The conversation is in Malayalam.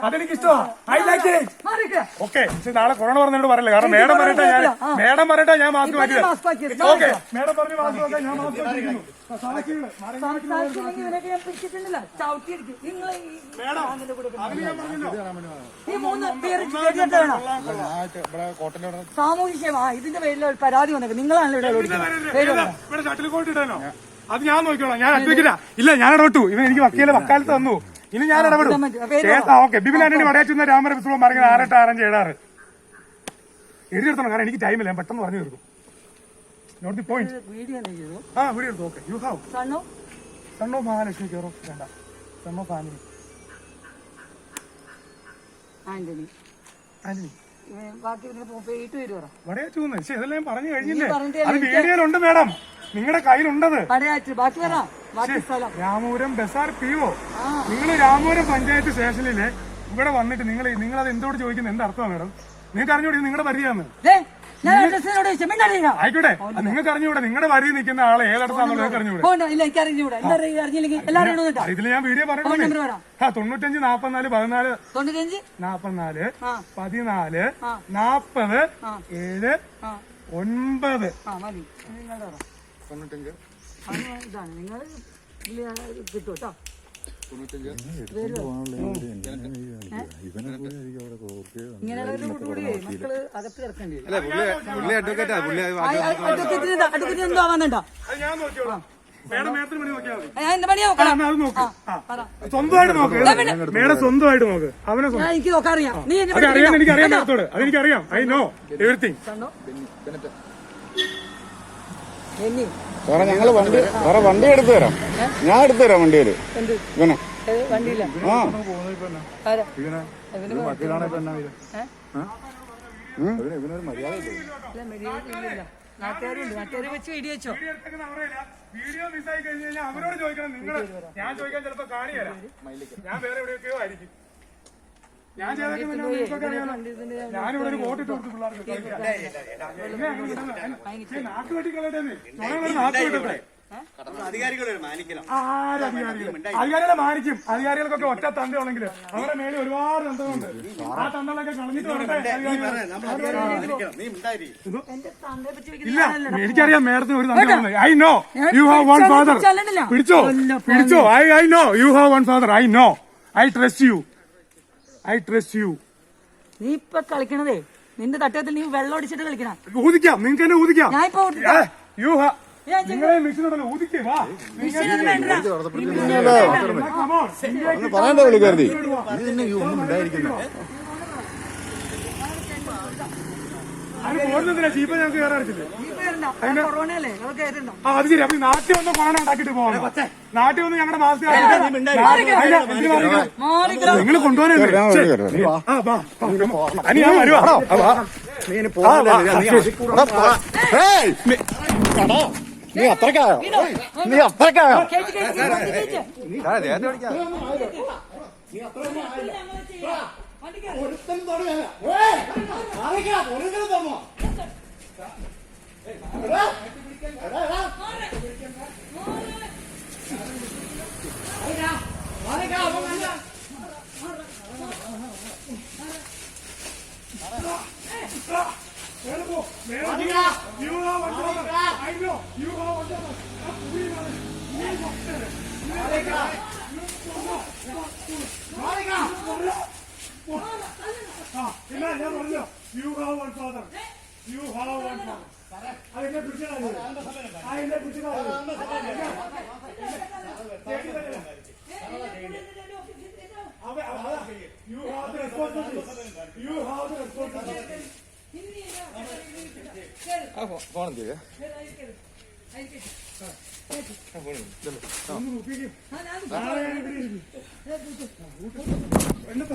അതെനിക്ക് ഇഷ്ടമാണ്. I like it. ഓക്കെ, നാളെ കൊറോണ പറഞ്ഞോട് പറയില്ല. കാരണം മേഡം പറയട്ടെ ഞാൻ മാസ്ക് മാറ്റിയത്. ഓക്കെ, മേഡം പറഞ്ഞ് മാസ്ക് വെക്കാൻ ഞാൻ മാസ്ക് മാറ്റിയിരിക്കുന്നു. സാമൂഹ്യ ഇതിന്റെ പേരിൽ പരാതി വന്നത് നിങ്ങളാണല്ലോ ഇവിടെ ഷട്ടിൽ കോട്ട് ഇടാനോ? അത് ഞാൻ നോക്കിക്കോളാം. ഞാൻ അഡ്വക്കേറ്റാ. ഇല്ല, ഞാൻ ഇടപെട്ടു. ഇവൻ എനിക്ക് വക്കാലത്ത് തന്നു. ഇനി ഞാൻ ഇടപെടും. ഓക്കെ, ബിബിൻ ആന്റണി വടയാറ്റുന്ന രാമര വിശ്വം പറഞ്ഞത് 6-8-6-7 എഴുതിയെടുത്തണം. കാരണം എനിക്ക് ടൈമില്ല, ഞാൻ പെട്ടെന്ന് പറഞ്ഞു തീർക്കും. Note the point. വീഡിയോ എടുത്തു. Okay, you have son of Mahalakshmi care of വേണ്ട, സൺ ഓഫ് ഫാമിലി ആന്റണി വടയാറ്റൂന്ന്. പക്ഷെ ഇതെല്ലാം ഞാൻ പറഞ്ഞു കഴിഞ്ഞില്ലേ? അത് വീഡിയോയിലുണ്ട് മേഡം, നിങ്ങളുടെ കയ്യിലുണ്ടത്. രാമപുരം ബസാർ PO. നിങ്ങൾ രാമപുരം പഞ്ചായത്ത് സ്റ്റേഷനില് ഇവിടെ വന്നിട്ട് നിങ്ങൾ അത് എന്തോട് ചോദിക്കുന്നത്? എന്താ അർത്ഥമാണ് മേഡം? നിങ്ങൾക്ക് അറിഞ്ഞൂടെ നിങ്ങളുടെ പരിചയമാണ്? ആയിക്കോട്ടെ, നിങ്ങൾക്ക് അറിഞ്ഞൂടെ നിങ്ങളുടെ വരി നിൽക്കുന്ന ആളെ ഏതടത്താണെന്നുള്ളത് അറിഞ്ഞൂടെ? ഇതിൽ ഞാൻ വീഡിയോ പറഞ്ഞിട്ടുണ്ട്. 95 44 14 44 14 40 7 9. കിട്ടൂട്ടോ. മക്കള് അകത്ത് കിടക്കേണ്ടി സ്വന്തമായിട്ട് നോക്ക്. മേഡം സ്വന്തമായിട്ട് നോക്ക്. അവനെ എനിക്ക് നോക്കാറിയാം. എനിക്കറിയാം മേഡത്തോട്. അതെനിക്കറിയാം. I know everything. സാറേ ഞങ്ങള് വണ്ടി എടുത്തു തരാം. ഞാൻ എടുത്തു തരാം വണ്ടിയില്. ഇവനെ വണ്ടിയില്ല. ഇവനൊരു മര്യാദ നാട്ടുകാരെ വെച്ച് വീഡിയോ വെച്ചോ. വീഡിയോ മിസ്സായി കഴിഞ്ഞ് കഴിഞ്ഞാൽ അവരോട് ചോദിക്കണം. നിങ്ങൾ ഞാൻ ചോദിക്കാൻ ചിലപ്പോ കാണിയല്ല. ഞാൻ വേറെ എവിടെയൊക്കെയോ ആയിരിക്കും. ഞാൻ ഞാനിവിടെ ഒരു വോട്ടിട്ട് കൊടുത്തു പിള്ളേർക്ക്. നാക്ക് വെട്ടിക്കളയട്ടെ. അധികാരികളെ മാനിക്കും. അധികാരികൾക്കൊക്കെ ഒറ്റ തന്തയുണ്ടെങ്കിൽ അവരുടെ മേളിൽ ഒരുപാട് തന്തകളുണ്ട്. ആ തന്തകളൊക്കെ കളഞ്ഞിട്ട് ഇല്ല. എനിക്കറിയാം മേഡത്തിന് ഒരു തന്തയുണ്ട്. I know you have one father. പിടിച്ചോ. I know you have one father. I know. I trust you. നീ ഇപ്പൊ കളിക്കണതേ നിന്റെ തട്ടത്തിൽ നീ വെള്ളം അടിച്ചിട്ട് കളിക്കണം. ഊതിക്കാം, നിങ്ങൾക്ക് തന്നെ ഊതിക്കാം. ഞാൻ ഇപ്പൊ നിങ്ങളെ മിഷനുണ്ടല്ലോ, ഊതിക്കേ. വാ, പറയണ്ട വിളിക്കരുതി. അത് പോകുന്നതിനാ ചീപ്പ ഞങ്ങൾക്ക് കയറാറിച്ചില്ലേ? അത് ശരി. അപ്പൊ നാട്ടിൽ വന്ന് കൊറോണ ഉണ്ടാക്കിട്ട് പോകണം. നാട്ടിൽ വന്ന് ഞങ്ങളുടെ മാസ്ക് നിങ്ങൾ കൊണ്ടുപോകാനല്ലേ? ഞാൻ വരുവാ. നീ അത്രക്കായോ? ഫോൺ ചെയ്യേ. എന്നെ